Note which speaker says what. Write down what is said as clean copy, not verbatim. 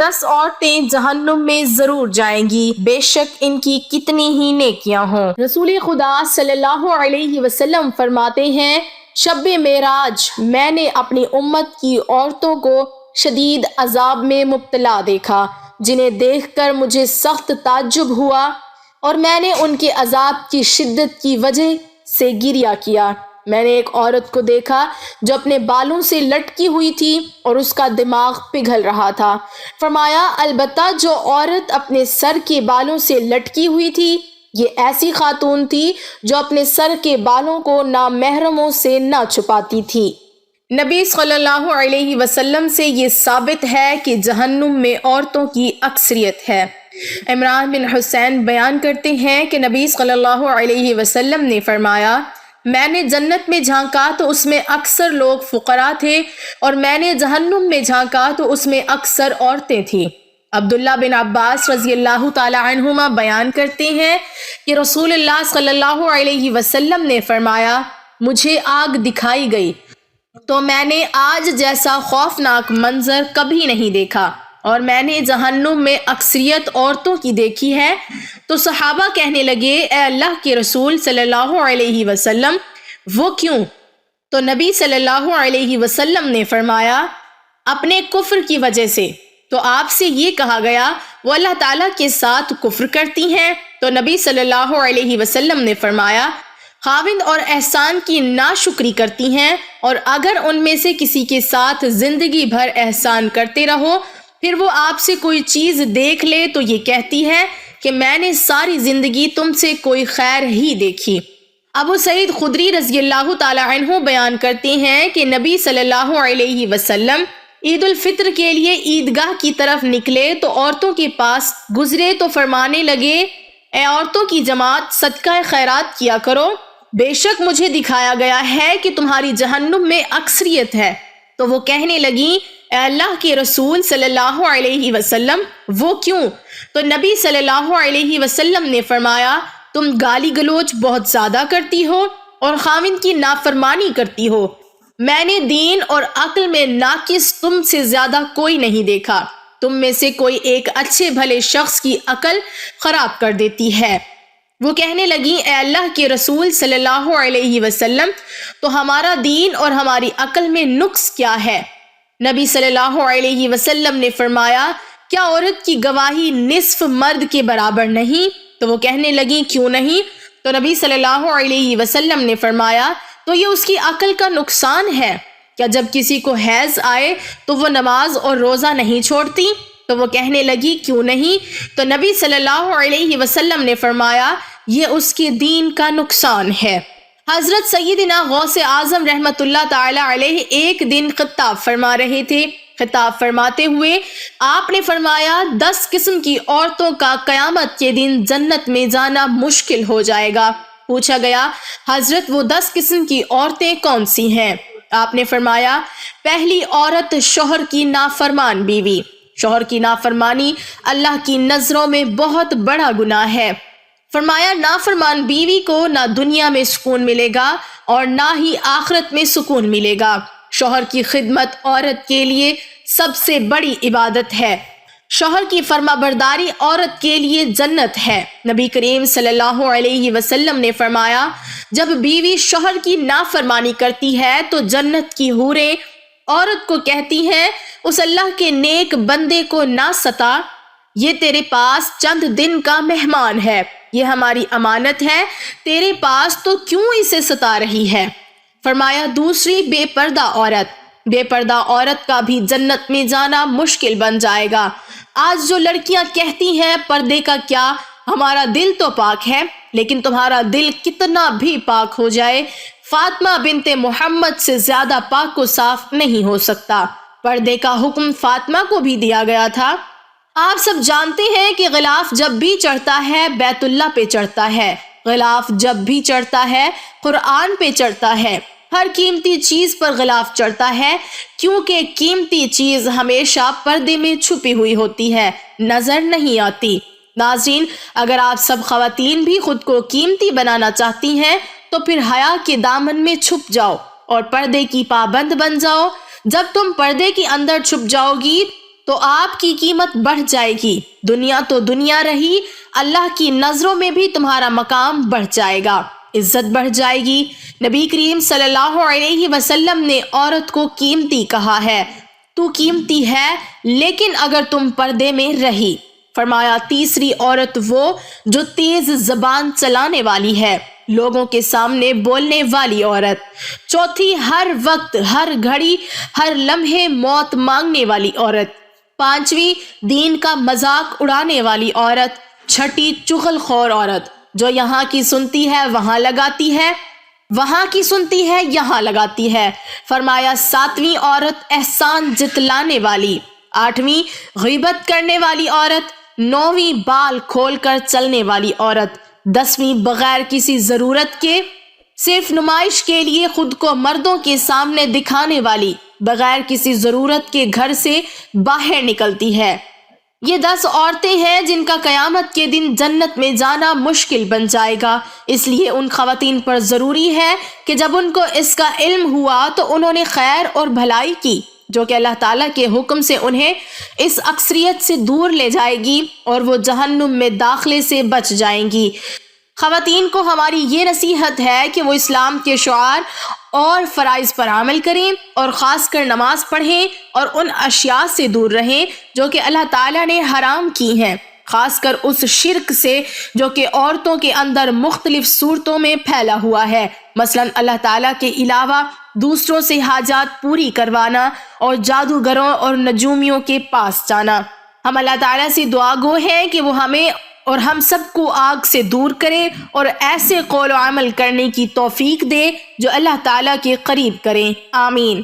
Speaker 1: 10 عورتیں جہنم میں ضرور جائیں گی، بے شک ان کی کتنی ہی نیکیاں ہوں۔ رسول خدا صلی اللہ علیہ وسلم فرماتے ہیں، شب معراج میں نے اپنی امت کی عورتوں کو شدید عذاب میں مبتلا دیکھا، جنہیں دیکھ کر مجھے سخت تعجب ہوا اور میں نے ان کے عذاب کی شدت کی وجہ سے گریہ کیا۔ میں نے ایک عورت کو دیکھا جو اپنے بالوں سے لٹکی ہوئی تھی اور اس کا دماغ پگھل رہا تھا۔ فرمایا، البتہ جو عورت اپنے سر کے بالوں سے لٹکی ہوئی تھی، یہ ایسی خاتون تھی جو اپنے سر کے بالوں کو نامحرموں سے نہ چھپاتی تھی۔ نبی صلی اللہ علیہ وسلم سے یہ ثابت ہے کہ جہنم میں عورتوں کی اکثریت ہے۔ عمران بن حسین بیان کرتے ہیں کہ نبی صلی اللہ علیہ وسلم نے فرمایا، میں نے جنت میں جھانکا تو اس میں اکثر لوگ فقراء تھے، اور میں نے جہنم میں جھانکا تو اس میں اکثر عورتیں تھیں۔ عبداللہ بن عباس رضی اللہ تعالی عنہما بیان کرتے ہیں کہ رسول اللہ صلی اللہ علیہ وسلم نے فرمایا، مجھے آگ دکھائی گئی تو میں نے آج جیسا خوفناک منظر کبھی نہیں دیکھا، اور میں نے جہنم میں اکثریت عورتوں کی دیکھی ہے۔ تو صحابہ کہنے لگے، اے اللہ کے رسول صلی اللہ علیہ وسلم، وہ کیوں؟ تو نبی صلی اللہ علیہ وسلم نے فرمایا، اپنے کفر کی وجہ سے۔ تو آپ سے یہ کہا گیا، وہ اللہ تعالیٰ کے ساتھ کفر کرتی ہیں؟ تو نبی صلی اللہ علیہ وسلم نے فرمایا، خاوند اور احسان کی ناشکری کرتی ہیں، اور اگر ان میں سے کسی کے ساتھ زندگی بھر احسان کرتے رہو، پھر وہ آپ سے کوئی چیز دیکھ لے تو یہ کہتی ہے کہ میں نے ساری زندگی تم سے کوئی خیر ہی دیکھی۔ ابو سعید خدری رضی اللہ تعالی عنہ بیان کرتے ہیں کہ نبی صلی اللہ علیہ وسلم عید الفطر کے لیے عیدگاہ کی طرف نکلے تو عورتوں کے پاس گزرے تو فرمانے لگے، اے عورتوں کی جماعت، صدقہ خیرات کیا کرو، بے شک مجھے دکھایا گیا ہے کہ تمہاری جہنم میں اکثریت ہے۔ تو وہ کہنے لگیں، اے اللہ کے رسول صلی اللہ علیہ وسلم، وہ کیوں؟ تو نبی صلی اللہ علیہ وسلم نے فرمایا، تم گالی گلوچ بہت زیادہ کرتی ہو اور خاوند کی نافرمانی کرتی ہو۔ میں نے دین اور عقل میں ناقص تم سے زیادہ کوئی نہیں دیکھا۔ تم میں سے کوئی ایک اچھے بھلے شخص کی عقل خراب کر دیتی ہے۔ وہ کہنے لگیں، اے اللہ کے رسول صلی اللہ علیہ وسلم، تو ہمارا دین اور ہماری عقل میں نقص کیا ہے؟ نبی صلی اللہ علیہ وسلم نے فرمایا، کیا عورت کی گواہی نصف مرد کے برابر نہیں؟ تو وہ کہنے لگیں، کیوں نہیں؟ تو نبی صلی اللہ علیہ وسلم نے فرمایا، تو یہ اس کی عقل کا نقصان ہے۔ کیا جب کسی کو حیض آئے تو وہ نماز اور روزہ نہیں چھوڑتی؟ تو وہ کہنے لگی، کیوں نہیں؟ تو نبی صلی اللہ علیہ وسلم نے فرمایا، یہ اس کے دین کا نقصان ہے۔ حضرت سیدنا غوث اعظم رحمت اللہ تعالی علیہ ایک دن خطاب فرما رہے تھے۔ خطاب فرماتے ہوئے آپ نے فرمایا، 10 قسم کی عورتوں کا قیامت کے دن جنت میں جانا مشکل ہو جائے گا۔ پوچھا گیا، حضرت وہ 10 قسم کی عورتیں کون سی ہیں؟ آپ نے فرمایا، پہلی عورت شوہر کی نافرمان بیوی۔ شوہر کی نافرمانی اللہ کی نظروں میں بہت بڑا گناہ ہے۔ فرمایا، نافرمان بیوی کو نہ دنیا میں سکون ملے گا اور نہ ہی آخرت میں سکون ملے گا۔ شوہر کی خدمت عورت کے لیے سب سے بڑی عبادت ہے۔ شوہر کی فرما برداری عورت کے لیے جنت ہے۔ نبی کریم صلی اللہ علیہ وسلم نے فرمایا، جب بیوی شوہر کی نافرمانی کرتی ہے تو جنت کی حوریں عورت کو کہتی ہیں، اس اللہ کے نیک بندے کو نہ ستا، یہ تیرے پاس چند دن کا مہمان ہے، یہ ہماری امانت ہے، تیرے پاس تو کیوں اسے ستا رہی ہے؟ فرمایا، دوسری بے پردہ عورت۔ بے پردہ عورت کا بھی جنت میں جانا مشکل بن جائے گا۔ آج جو لڑکیاں کہتی ہیں پردے کا کیا، ہمارا دل تو پاک ہے، لیکن تمہارا دل کتنا بھی پاک ہو جائے، فاطمہ بنت محمد سے زیادہ پاک و صاف نہیں ہو سکتا۔ پردے کا حکم فاطمہ کو بھی دیا گیا تھا۔ آپ سب جانتے ہیں کہ غلاف جب بھی چڑھتا ہے بیت اللہ پہ چڑھتا ہے، غلاف جب بھی چڑھتا ہے قرآن پہ چڑھتا ہے، ہر قیمتی چیز پر غلاف چڑھتا ہے، کیونکہ قیمتی چیز ہمیشہ پردے میں چھپی ہوئی ہوتی ہے، نظر نہیں آتی۔ ناظرین، اگر آپ سب خواتین بھی خود کو قیمتی بنانا چاہتی ہیں تو پھر حیا کے دامن میں چھپ جاؤ اور پردے کی پابند بن جاؤ۔ جب تم پردے کے اندر چھپ جاؤ گی تو آپ کی قیمت بڑھ جائے گی، دنیا تو دنیا رہی، اللہ کی نظروں میں بھی تمہارا مقام بڑھ جائے گا، عزت بڑھ جائے گی۔ نبی کریم صلی اللہ علیہ وسلم نے عورت کو قیمتی کہا ہے، تو قیمتی ہے لیکن اگر تم پردے میں رہی۔ فرمایا تیسری عورت وہ جو تیز زبان چلانے والی ہے، لوگوں کے سامنے بولنے والی عورت۔ چوتھی ہر وقت، ہر گھڑی، ہر لمحے موت مانگنے والی عورت۔ پانچویں دین کا مذاق اڑانے والی عورت۔ چھٹی چغل خور عورت، جو یہاں کی سنتی ہے وہاں لگاتی ہے، وہاں کی سنتی ہے یہاں لگاتی ہے۔ فرمایا ساتویں عورت احسان جتلانے والی۔ آٹھویں غیبت کرنے والی عورت۔ نویں بال کھول کر چلنے والی عورت۔ دسویں بغیر کسی ضرورت کے، صرف نمائش کے لیے خود کو مردوں کے سامنے دکھانے والی، بغیر کسی ضرورت کے گھر سے باہر نکلتی ہے۔ یہ 10 عورتیں ہیں جن کا قیامت کے دن جنت میں جانا مشکل بن جائے گا۔ اس لیے ان خواتین پر ضروری ہے کہ جب ان کو اس کا علم ہوا تو انہوں نے خیر اور بھلائی کی، جو کہ اللہ تعالیٰ کے حکم سے انہیں اس اکثریت سے دور لے جائے گی اور وہ جہنم میں داخلے سے بچ جائیں گی۔ خواتین کو ہماری یہ نصیحت ہے کہ وہ اسلام کے شعار اور فرائض پر عمل کریں اور خاص کر نماز پڑھیں اور ان اشیاء سے دور رہیں جو کہ اللہ تعالیٰ نے حرام کی ہیں، خاص کر اس شرک سے جو کہ عورتوں کے اندر مختلف صورتوں میں پھیلا ہوا ہے، مثلا اللہ تعالیٰ کے علاوہ دوسروں سے حاجات پوری کروانا اور جادوگروں اور نجومیوں کے پاس جانا۔ ہم اللہ تعالیٰ سے دعا گو ہیں کہ وہ ہمیں اور ہم سب کو آگ سے دور کرے اور ایسے قول و عمل کرنے کی توفیق دے جو اللہ تعالیٰ کے قریب کریں، آمین۔